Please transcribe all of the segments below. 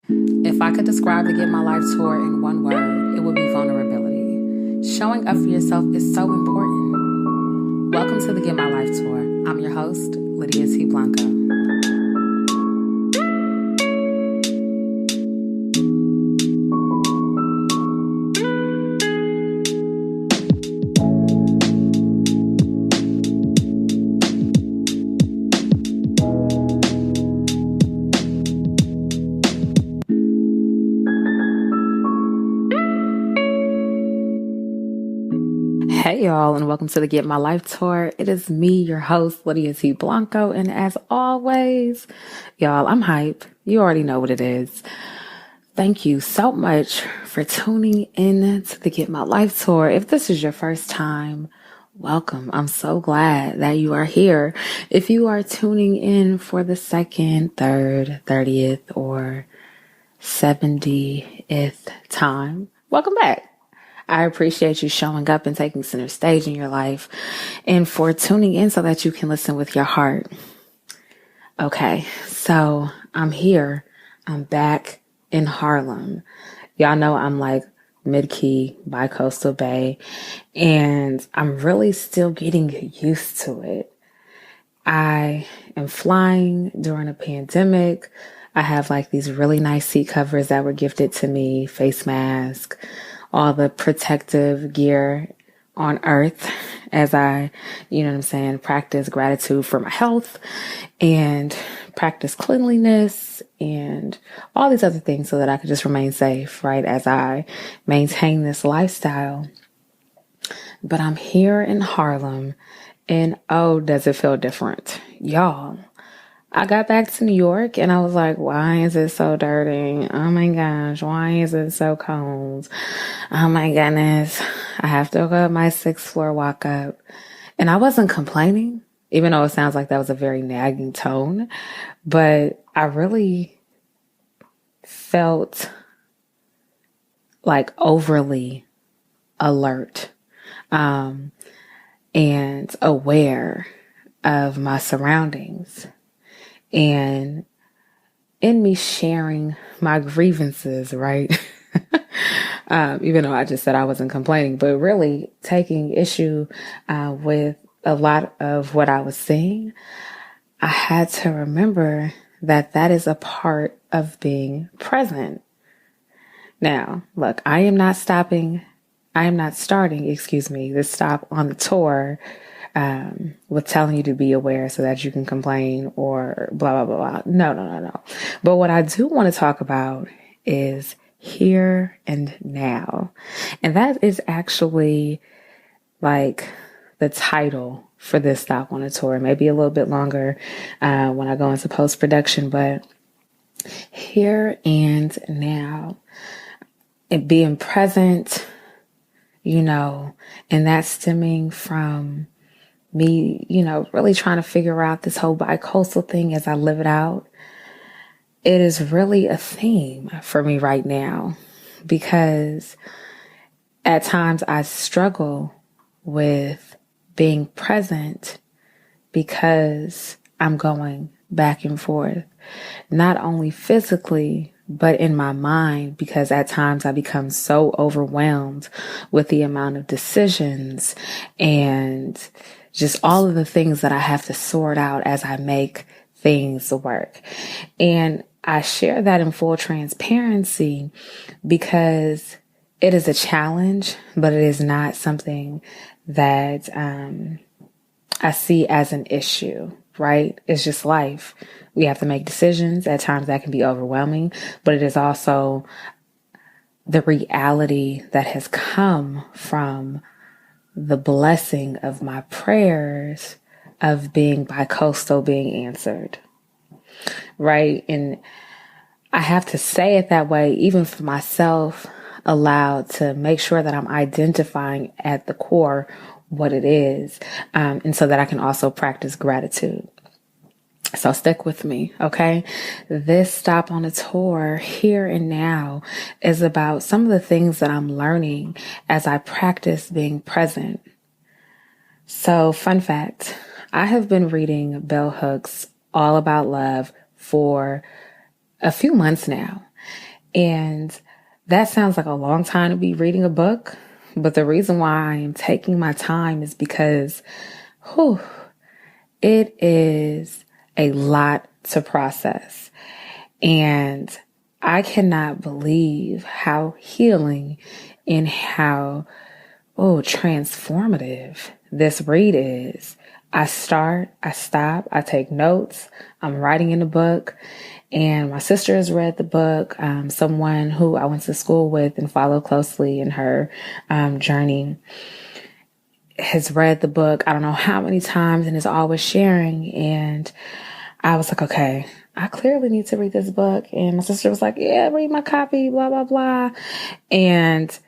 If I could describe the Get My Life tour in one word, it would be vulnerability. Showing up for yourself is so important. Welcome to the Get My Life tour. I'm your host, Lydia T. Blanco. Hey y'all, and welcome to the Get My Life tour. It is me, your host, Lydia T. Blanco, and as always, y'all, I'm hype. You already know what it is. Thank you so much for tuning in to the Get My Life tour. If this is your first time, welcome. I'm so glad that you are here. If you are tuning in for the second, third, 30th, or 70th time, welcome back. I appreciate you showing up and taking center stage in your life and for tuning in so that you can listen with your heart. Okay, so I'm here. I'm back in Harlem. Y'all know I'm like mid-key by Coastal Bay, and I'm really still getting used to it. I am flying during a pandemic. I have like these really nice seat covers that were gifted to me, face mask, all the protective gear on earth as I, practice gratitude for my health and practice cleanliness and all these other things so that I could just remain safe, right, as I maintain this lifestyle. But I'm here in Harlem, and oh, does it feel different. Y'all, I got back to New York and I was like, why is it so dirty? Oh my gosh, why is it so cold? Oh my goodness, I have to go up my 6th floor walk up. And I wasn't complaining, even though it sounds like that was a very nagging tone, but I really felt like overly alert, and aware of my surroundings. And in me sharing my grievances, right? Even though I just said I wasn't complaining, but really taking issue with a lot of what I was seeing, I had to remember that that is a part of being present. Now, look, I am not starting, this stop on the tour with telling you to be aware so that you can complain or blah, blah, blah, blah. No. But what I do want to talk about is here and now. And that is actually like the title for this stop on the tour. Maybe a little bit longer when I go into post-production, but here and now. And being present, and that's stemming from me, really trying to figure out this whole bi-coastal thing as I live it out. It is really a theme for me right now because at times I struggle with being present because I'm going back and forth, not only physically, but in my mind, because at times I become so overwhelmed with the amount of decisions and just all of the things that I have to sort out as I make things work. And I share that in full transparency because it is a challenge, but it is not something that I see as an issue, right? It's just life. We have to make decisions. At times that can be overwhelming, but it is also the reality that has come from the blessing of my prayers of being bi-coastal being answered, right? And I have to say it that way, even for myself, aloud, to make sure that I'm identifying at the core what it is, and so that I can also practice gratitude. So stick with me, okay? This stop on a tour here and now is about some of the things that I'm learning as I practice being present. So fun fact, I have been reading Bell Hooks' All About Love for a few months now. And that sounds like a long time to be reading a book. But the reason why I am taking my time is because it is a lot to process. And I cannot believe how healing and how transformative this read is. I start, I stop, I take notes. I'm writing in the book, and my sister has read the book. Someone who I went to school with and follow closely in her journey has read the book I don't know how many times and is always sharing. And I was like, okay, I clearly need to read this book. And my sister was like, yeah, read my copy, blah, blah, blah. And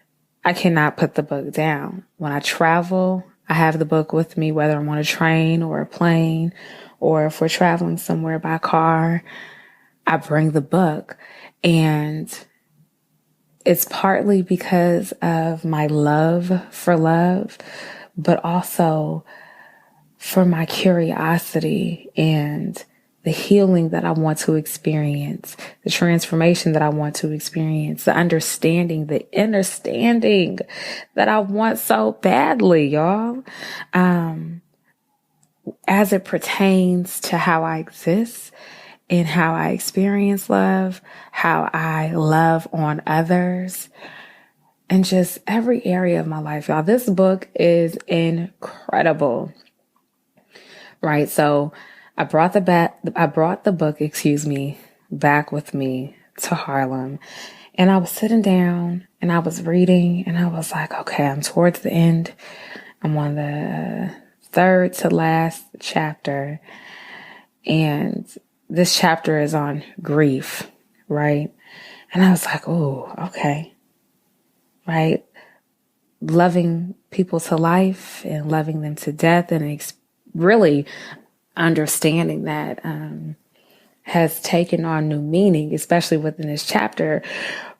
I cannot put the book down. When I travel, I have the book with me, whether I'm on a train or a plane, or if we're traveling somewhere by car, I bring the book. And it's partly because of my love for love, but also for my curiosity and the healing that I want to experience, the transformation that I want to experience, the understanding that I want so badly, y'all. As it pertains to how I exist and how I experience love, how I love on others, and just every area of my life, y'all. This book is incredible. Right. So I brought the book, back with me to Harlem. And I was sitting down and I was reading and I was like, okay, I'm towards the end. I'm on the third to last chapter. And this chapter is on grief. Right. And I was like, oh, okay. Right. Loving people to life and loving them to death, and really understanding that has taken on new meaning, especially within this chapter.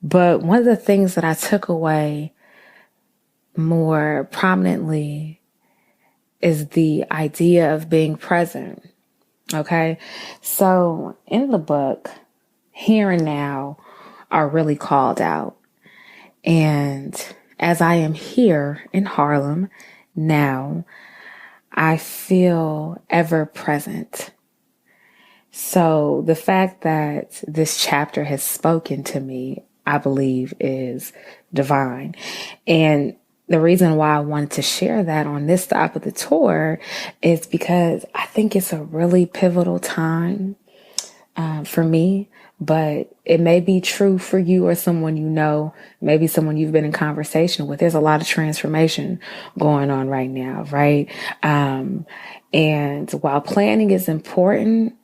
But one of the things that I took away more prominently is the idea of being present. Okay. So in the book, here and now are really called out. And as I am here in Harlem now, I feel ever present. So the fact that this chapter has spoken to me, I believe, is divine. And the reason why I wanted to share that on this stop of the tour is because I think it's a really pivotal time for me, but it may be true for you or someone you know, maybe someone you've been in conversation with. There's a lot of transformation going on right now, right? And while planning is important,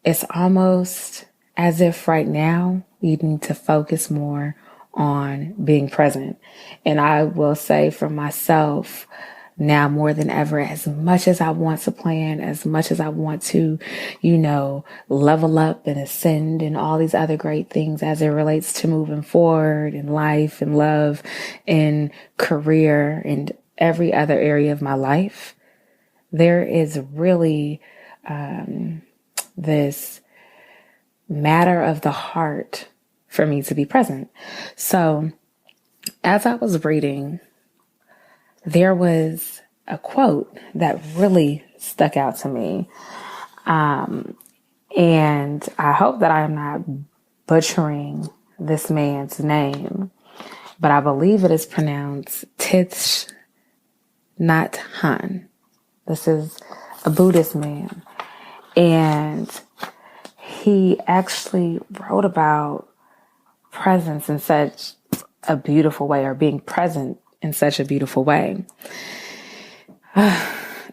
it's almost as if right now you need to focus more on being present. And I will say for myself, now more than ever, as much as I want to plan, as much as I want to, level up and ascend and all these other great things as it relates to moving forward in life and love and career and every other area of my life, there is really this matter of the heart for me to be present. So as I was reading, there was a quote that really stuck out to me. And I hope that I am not butchering this man's name, but I believe it is pronounced Thich Nhat Hanh. This is a Buddhist man. And he actually wrote about presence in such a beautiful way, or being present in such a beautiful way.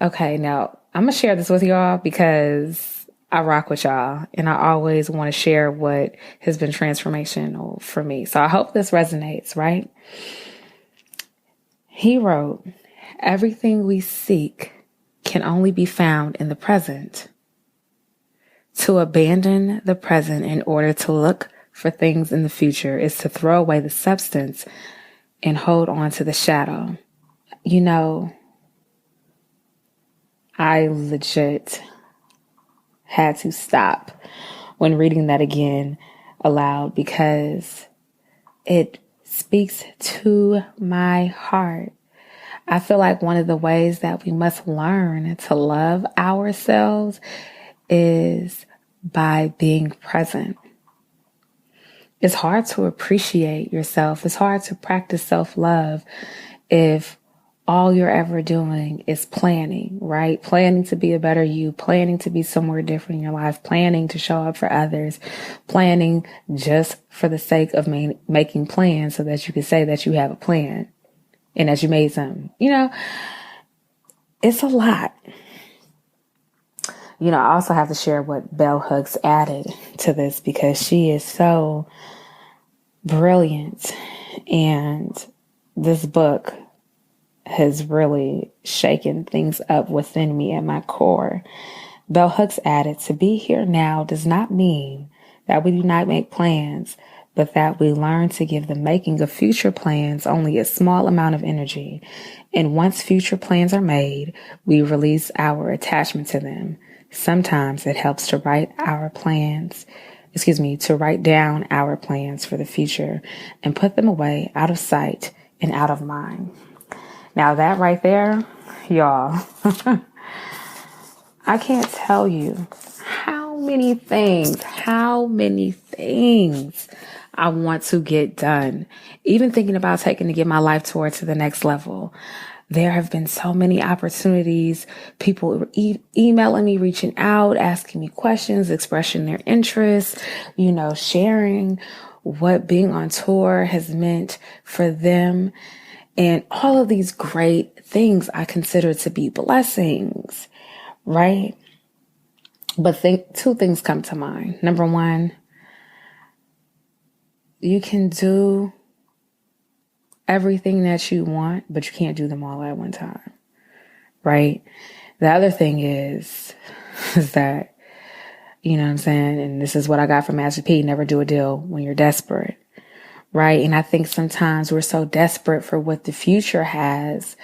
Okay, now I'm going to share this with y'all because I rock with y'all and I always want to share what has been transformational for me. So I hope this resonates, right? He wrote, "Everything we seek can only be found in the present. To abandon the present in order to look for things in the future is to throw away the substance and hold on to the shadow." I legit had to stop when reading that again aloud because it speaks to my heart. I feel like one of the ways that we must learn to love ourselves is by being present. It's hard to appreciate yourself. It's hard to practice self-love if all you're ever doing is planning, right? Planning to be a better you, planning to be somewhere different in your life, planning to show up for others, planning just for the sake of making plans so that you can say that you have a plan and that you made something. It's a lot. I also have to share what Bell Hooks added to this because she is so brilliant. And this book has really shaken things up within me at my core. Bell Hooks added, to be here now does not mean that we do not make plans, but that we learn to give the making of future plans only a small amount of energy. And once future plans are made, we release our attachment to them. Sometimes it helps to write down our plans for the future and put them away out of sight and out of mind. Now that right there, y'all, I can't tell you how many things I want to get done. Even thinking about taking to get my life tour to the next level. There have been so many opportunities, people emailing me, reaching out, asking me questions, expressing their interest, sharing what being on tour has meant for them. And all of these great things I consider to be blessings, right? But two things come to mind. Number one, you can do everything that you want, but you can't do them all at one time, right? The other thing is that, what I'm saying? And this is what I got from Master P, never do a deal when you're desperate, right? And I think sometimes we're so desperate for what the future has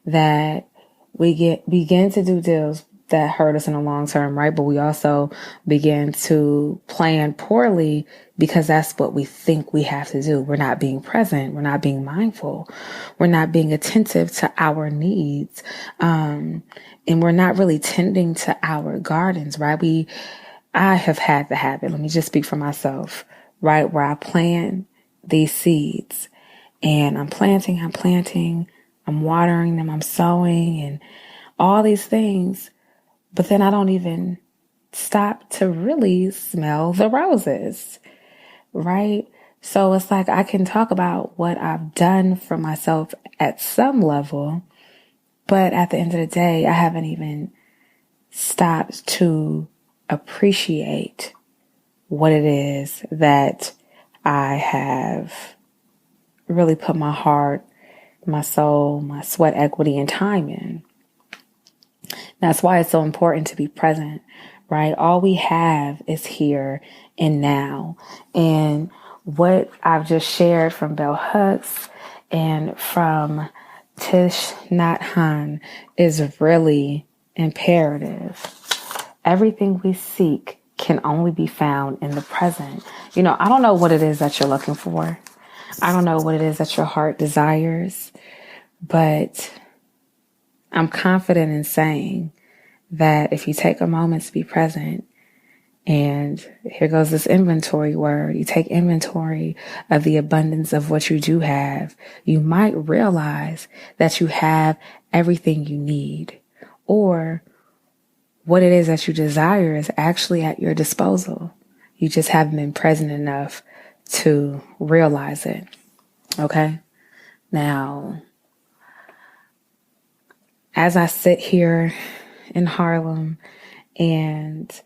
that we begin to do deals that hurt us in the long term, right? But we also begin to plan poorly because that's what we think we have to do. We're not being present. We're not being mindful. We're not being attentive to our needs. And we're not really tending to our gardens, right? I have had the habit, let me just speak for myself, right? Where I plant these seeds and I'm planting, I'm watering them, I'm sowing and all these things. But then I don't even stop to really smell the roses, right? So it's like I can talk about what I've done for myself at some level, but at the end of the day, I haven't even stopped to appreciate what it is that I have really put my heart, my soul, my sweat equity, and time in. That's why it's so important to be present, right? All we have is here and now. And what I've just shared from Bell Hooks and from Thich Nhat Hanh is really imperative. Everything we seek can only be found in the present. I don't know what it is that you're looking for. I don't know what it is that your heart desires, but I'm confident in saying that if you take a moment to be present, and here goes this inventory word, you take inventory of the abundance of what you do have, you might realize that you have everything you need, or what it is that you desire is actually at your disposal. You just haven't been present enough to realize it. Okay? Now, as I sit here in Harlem and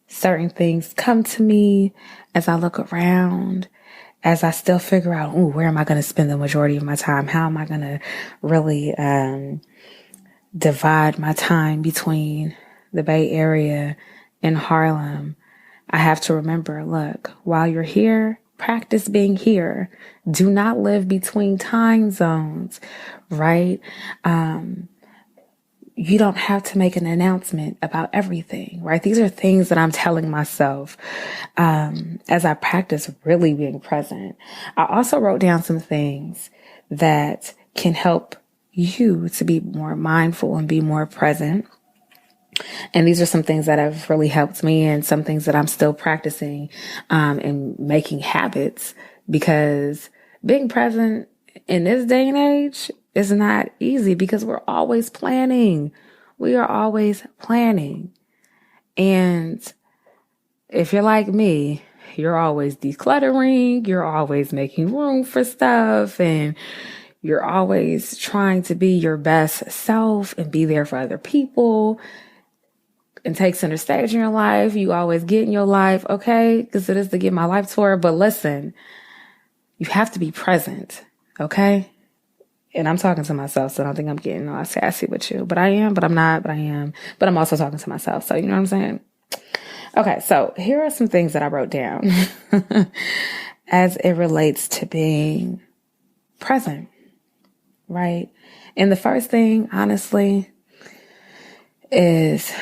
certain things come to me as I look around, as I still figure out, where am I going to spend the majority of my time? How am I going to really divide my time between the Bay Area and Harlem? I have to remember, look, while you're here, practice being here. Do not live between time zones, right? you don't have to make an announcement about everything, right? These are things that I'm telling myself as I practice really being present. I also wrote down some things that can help you to be more mindful and be more present. And these are some things that have really helped me and some things that I'm still practicing and making habits, because being present in this day and age is not easy because we're always planning. We are always planning. And if you're like me, you're always decluttering, you're always making room for stuff, and you're always trying to be your best self and be there for other people and take center stage in your life. You always get in your life, okay? Because it is to get my life tour. But listen, you have to be present, okay? And I'm talking to myself, so I don't think I'm getting all sassy with you. But I am, but I'm not, but I am. But I'm also talking to myself, so you know what I'm saying? Okay, so here are some things that I wrote down as it relates to being present, right? And the first thing, honestly, is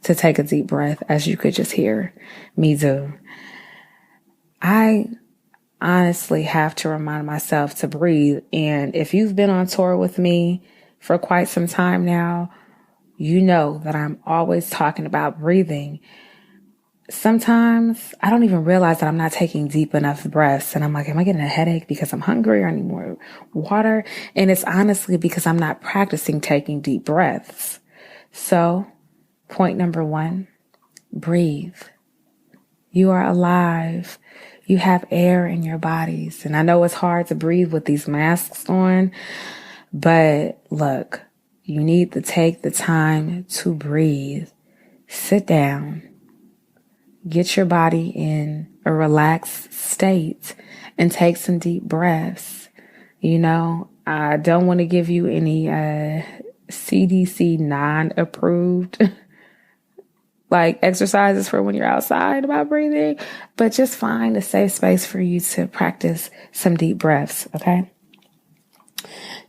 to take a deep breath, as you could just hear me do. I honestly have to remind myself to breathe. And if you've been on tour with me for quite some time now, you know that I'm always talking about breathing. Sometimes I don't even realize that I'm not taking deep enough breaths. And I'm like, am I getting a headache because I'm hungry or I need more water? And it's honestly because I'm not practicing taking deep breaths. So point number 1, breathe. You are alive. You have air in your bodies. And I know it's hard to breathe with these masks on, but look, you need to take the time to breathe. Sit down. Get your body in a relaxed state and take some deep breaths. You know, I don't want to give you any CDC non-approved like exercises for when you're outside about breathing, but just find a safe space for you to practice some deep breaths, okay?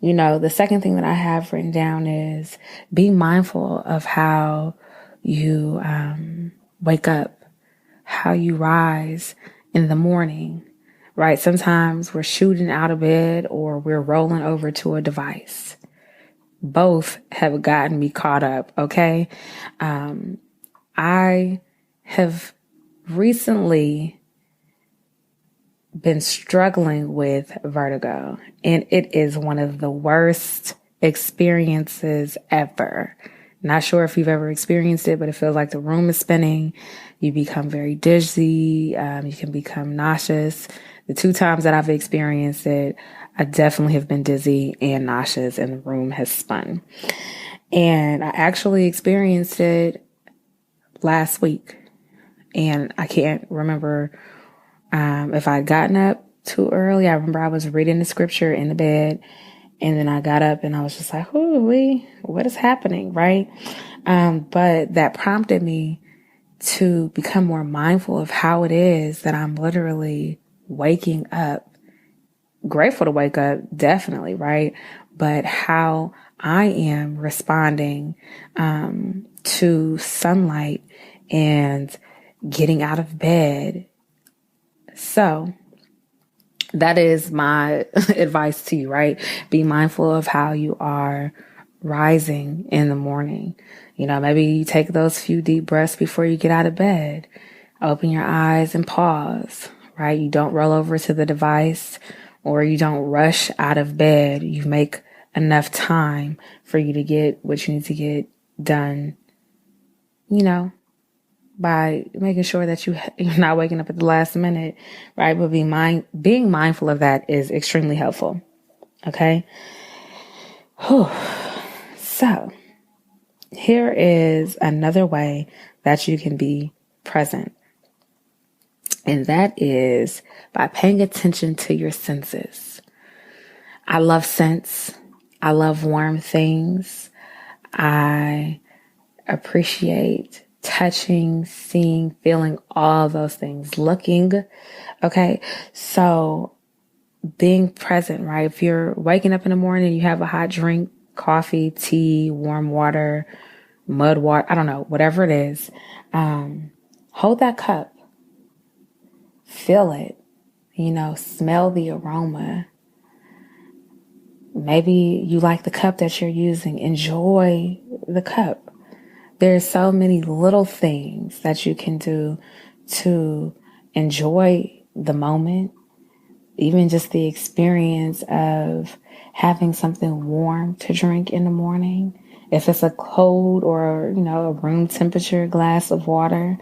You know, the second thing that I have written down is be mindful of how you wake up, how you rise in the morning, right? Sometimes we're shooting out of bed or we're rolling over to a device. Both have gotten me caught up, okay? I have recently been struggling with vertigo, and it is one of the worst experiences ever. Not sure if you've ever experienced it, but it feels like the room is spinning. You become very dizzy. You can become nauseous. The 2 times that I've experienced it, I definitely have been dizzy and nauseous, and the room has spun. And I actually experienced it last week, and I can't remember if I'd gotten up too early. I remember I was reading the scripture in the bed, and then I got up and I was just like, "Holy, what is happening?" Right? But that prompted me to become more mindful of how it is that I'm literally waking up. Grateful to wake up, definitely, right? But how I am responding to sunlight and getting out of bed. So that is my advice to you, right? Be mindful of how you are rising in the morning. You know, maybe you take those few deep breaths before you get out of bed. Open your eyes and pause, right? You don't roll over to the device or you don't rush out of bed. You make enough time for you to get what you need to get done, you know, by making sure that you're not waking up at the last minute, right? But being mindful of that is extremely helpful. Okay. Whew. So here is another way that you can be present. And that is by paying attention to your senses. I love scents. I love warm things. I appreciate touching, seeing, feeling, all those things, looking. Okay. So being present, right? If you're waking up in the morning, you have a hot drink, coffee, tea, warm water, mud water, I don't know, whatever it is. Hold that cup, feel it, smell the aroma. Maybe you like the cup that you're using. Enjoy the cup. There's so many little things that you can do to enjoy the moment, even just the experience of having something warm to drink in the morning. If it's a cold or, a room temperature glass of water,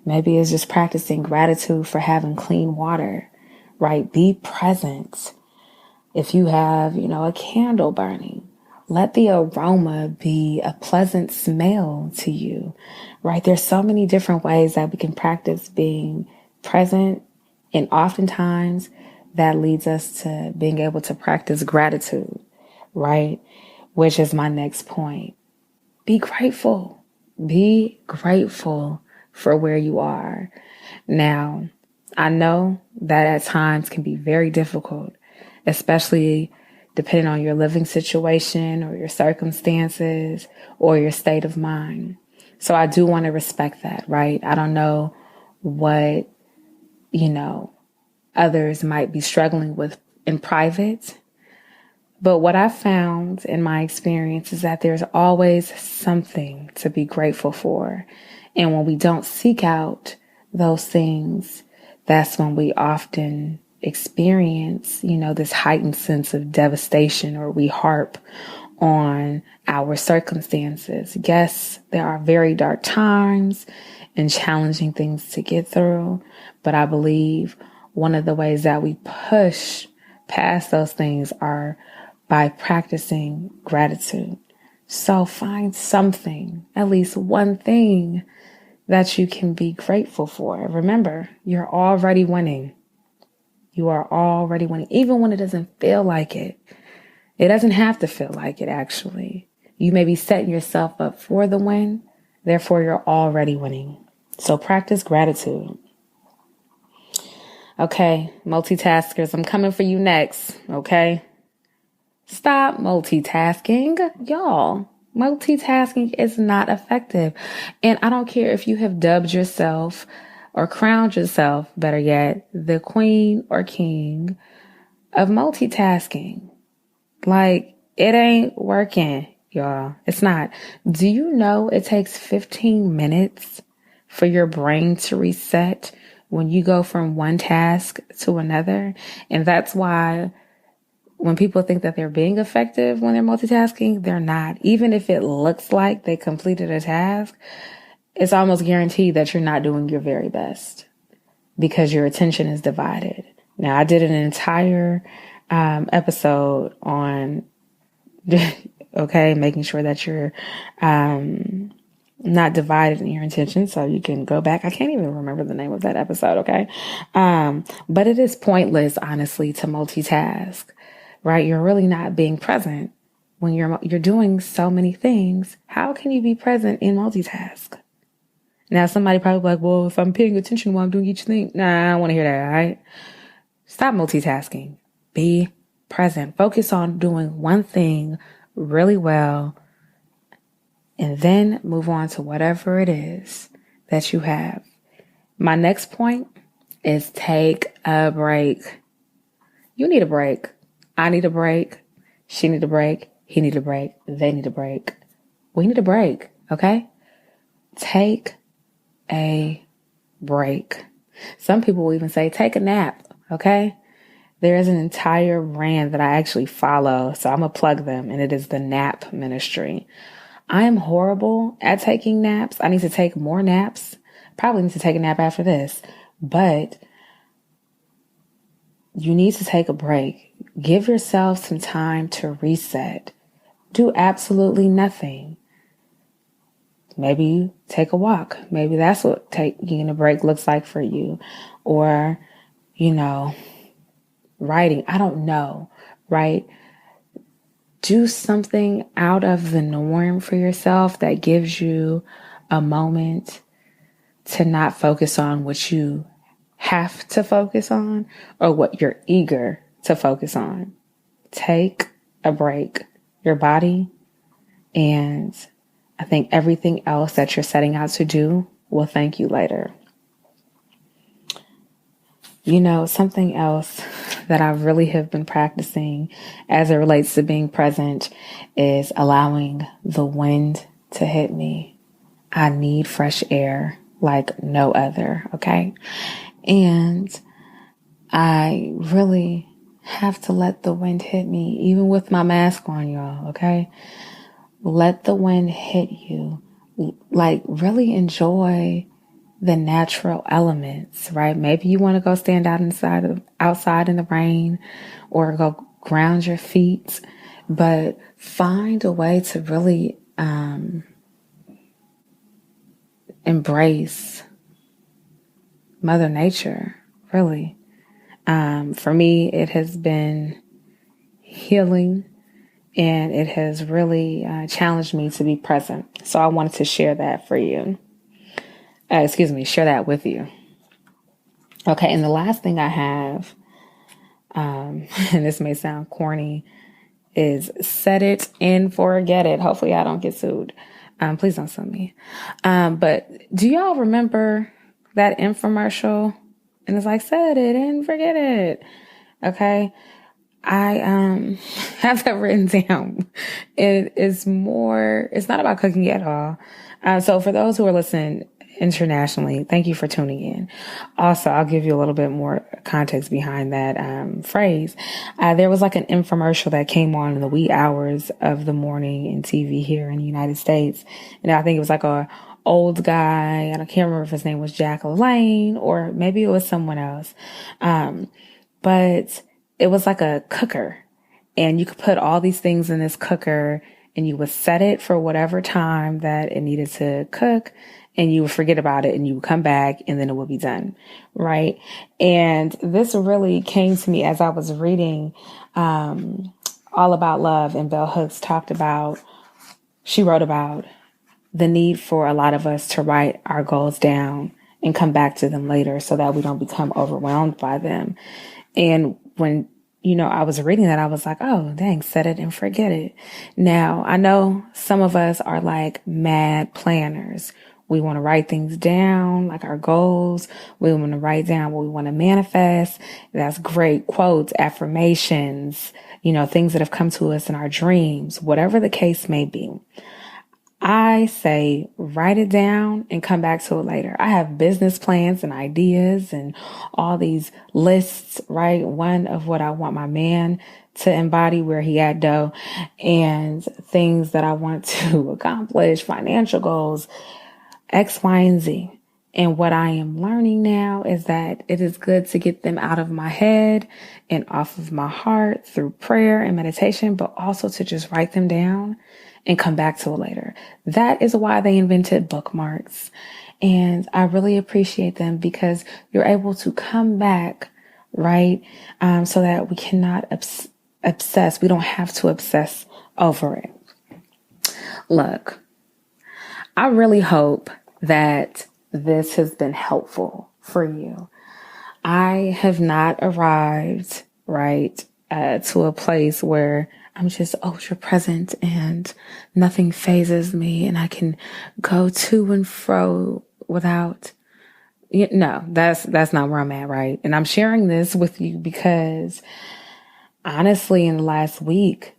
maybe it's just practicing gratitude for having clean water, right? Be present. If you have, a candle burning, let the aroma be a pleasant smell to you, right? There's so many different ways that we can practice being present. And oftentimes that leads us to being able to practice gratitude, right? Which is my next point. Be grateful. Be grateful for where you are. Now, I know that at times can be very difficult, especially depending on your living situation or your circumstances or your state of mind. So I do want to respect that, right? I don't know what, others might be struggling with in private. But what I found in my experience is that there's always something to be grateful for. And when we don't seek out those things, that's when we often experience, this heightened sense of devastation, or we harp on our circumstances. Yes, there are very dark times and challenging things to get through, but I believe one of the ways that we push past those things are by practicing gratitude. So find something, at least one thing that you can be grateful for. Remember, you're already winning. You are already winning, even when it doesn't feel like it. It doesn't have to feel like it, actually. You may be setting yourself up for the win. Therefore, you're already winning. So practice gratitude. Okay, multitaskers, I'm coming for you next, okay? Stop multitasking, y'all. Multitasking is not effective. And I don't care if you have dubbed yourself or crowned yourself, better yet, the queen or king of multitasking. Like, it ain't working, y'all. It's not. Do you know it takes 15 minutes for your brain to reset when you go from one task to another? And that's why when people think that they're being effective when they're multitasking, they're not. Even if it looks like they completed a task, it's almost guaranteed that you're not doing your very best because your attention is divided. Now, I did an entire episode on, okay, making sure that you're not divided in your attention. So you can go back. I can't even remember the name of that episode, okay? But it is pointless, honestly, to multitask, right? You're really not being present when you're doing so many things. How can you be present in multitask? Now, somebody probably like, well, if I'm paying attention while I'm doing each thing, nah, I don't want to hear that, all right? Stop multitasking. Be present. Focus on doing one thing really well, and then move on to whatever it is that you have. My next point is take a break. You need a break. I need a break. She need a break. He need a break. They need a break. We need a break, okay? Take a break. Some people will even say, take a nap, okay? There is an entire brand that I actually follow, so I'm going to plug them, and it is the Nap Ministry. I am horrible at taking naps. I need to take more naps. Probably need to take a nap after this, but you need to take a break. Give yourself some time to reset. Do absolutely nothing. Maybe take a walk. Maybe that's what taking a break looks like for you. Or, writing. I don't know, right? Do something out of the norm for yourself that gives you a moment to not focus on what you have to focus on or what you're eager to focus on. Take a break. your body. And I think everything else that you're setting out to do will thank you later. You know, something else that I really have been practicing as it relates to being present is allowing the wind to hit me. I need fresh air like no other, okay? And I really have to let the wind hit me, even with my mask on, y'all, okay? Let the wind hit you. Like, really enjoy the natural elements, right? Maybe you want to go stand outside in the rain or go ground your feet, but find a way to really embrace Mother Nature, really. For me, it has been healing, and it has really challenged me to be present. So I wanted to share that for you. Share that with you. Okay, and the last thing I have, and this may sound corny, is set it and forget it. Hopefully I don't get sued. Please don't sue me. But do y'all remember that infomercial? And it's like, set it and forget it. Okay. I have that written down. It's not about cooking at all. So for those who are listening internationally, thank you for tuning in. Also, I'll give you a little bit more context behind that phrase. There was like an infomercial that came on in the wee hours of the morning in TV here in the United States. And I think it was like a old guy, and I can't remember if his name was Jack LaLanne or maybe it was someone else. But it was like a cooker, and you could put all these things in this cooker and you would set it for whatever time that it needed to cook, and you would forget about it and you would come back and then it would be done. Right. And this really came to me as I was reading, All About Love, and Bell Hooks she wrote about the need for a lot of us to write our goals down and come back to them later so that we don't become overwhelmed by them. And when, I was reading that, I was like, oh, dang, set it and forget it. Now, I know some of us are like mad planners. We want to write things down, like our goals. We want to write down what we want to manifest. That's great. Quotes, affirmations, things that have come to us in our dreams, whatever the case may be. I say, write it down and come back to it later. I have business plans and ideas and all these lists, right? One of what I want my man to embody where he at though, and things that I want to accomplish, financial goals, X, Y, and Z. And what I am learning now is that it is good to get them out of my head and off of my heart through prayer and meditation, but also to just write them down and come back to it later. That is why they invented bookmarks. And I really appreciate them because you're able to come back, right? So that we cannot obsess. We don't have to obsess over it. Look, I really hope that this has been helpful for you. I have not arrived, right, to a place where I'm just ultra present and nothing phases me and I can go to and fro without, no, that's not where I'm at, right? And I'm sharing this with you because honestly, in the last week,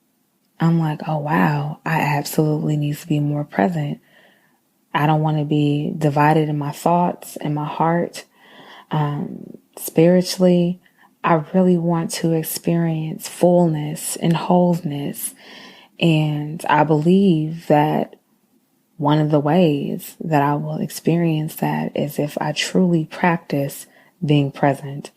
I'm like, oh, wow, I absolutely need to be more present. I don't want to be divided in my thoughts and my heart. Spiritually, I really want to experience fullness and wholeness. And I believe that one of the ways that I will experience that is if I truly practice being present.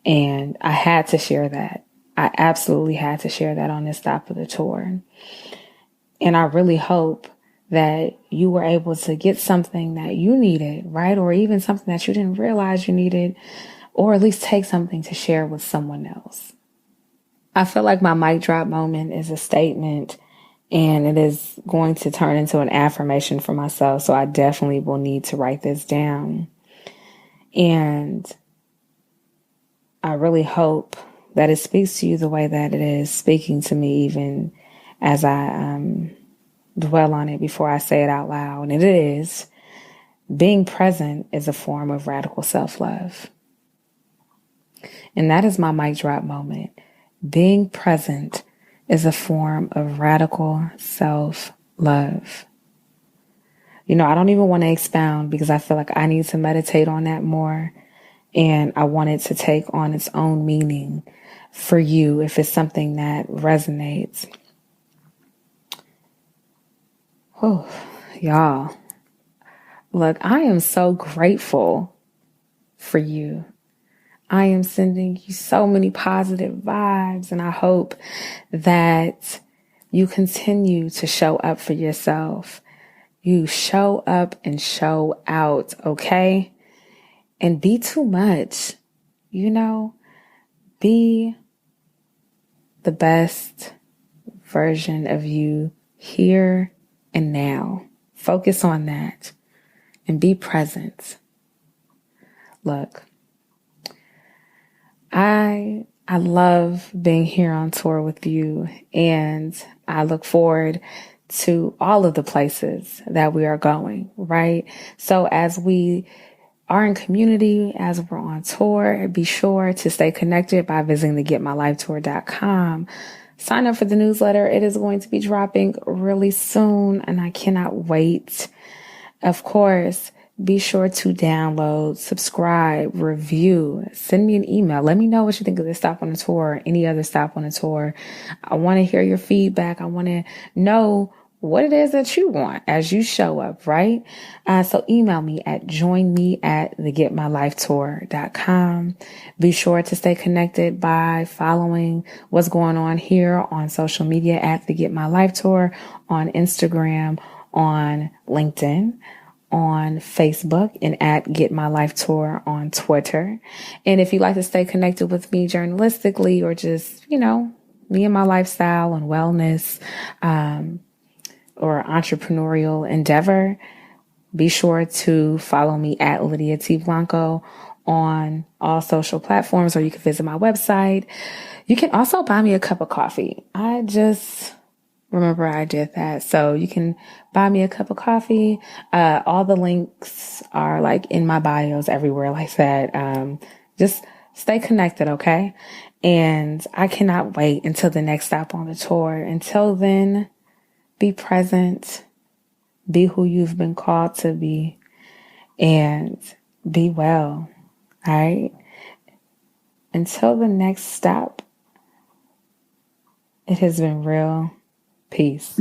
And I had to share that. I absolutely had to share that on this stop of the tour. And I really hope that you were able to get something that you needed, right? Or even something that you didn't realize you needed, or at least take something to share with someone else. I feel like my mic drop moment is a statement, and it is going to turn into an affirmation for myself. So I definitely will need to write this down. And I really hope that it speaks to you the way that it is speaking to me even as I dwell on it before I say it out loud. And it is, being present is a form of radical self-love. And that is my mic drop moment. Being present is a form of radical self-love. You know, I don't even want to expound because I feel like I need to meditate on that more. And I want it to take on its own meaning for you if it's something that resonates. Oh, y'all. Look, I am so grateful for you. I am sending you so many positive vibes, and I hope that you continue to show up for yourself. You show up and show out, okay? And be too much, you know? Be the best version of you here and now. Focus on that and be present. Look, I love being here on tour with you, and I look forward to all of the places that we are going, right? So as we are in community, as we're on tour, be sure to stay connected by visiting the getmylifetour.com. Sign up for the newsletter. It is going to be dropping really soon, and I cannot wait. Of course, be sure to download, subscribe, review, send me an email. Let me know what you think of this stop on the tour or any other stop on the tour. I want to hear your feedback. I want to know what it is that you want as you show up, right? So email me at joinme@thegetmylifetour.com. Be sure to stay connected by following what's going on here on social media at the Get My Life Tour, on Instagram, on LinkedIn, on Facebook, and at Get My Life Tour on Twitter. And if you'd like to stay connected with me journalistically or just, you know, me and my lifestyle and wellness, or entrepreneurial endeavor, be sure to follow me at Lydia T Blanco on all social platforms, or you can visit my website. You can also buy me a cup of coffee. I just remember I did that. So you can buy me a cup of coffee. All the links are like in my bios everywhere like that. Just stay connected, okay? And I cannot wait until the next stop on the tour. Until then, be present, be who you've been called to be, and be well, all right? Until the next stop, it has been real. Peace.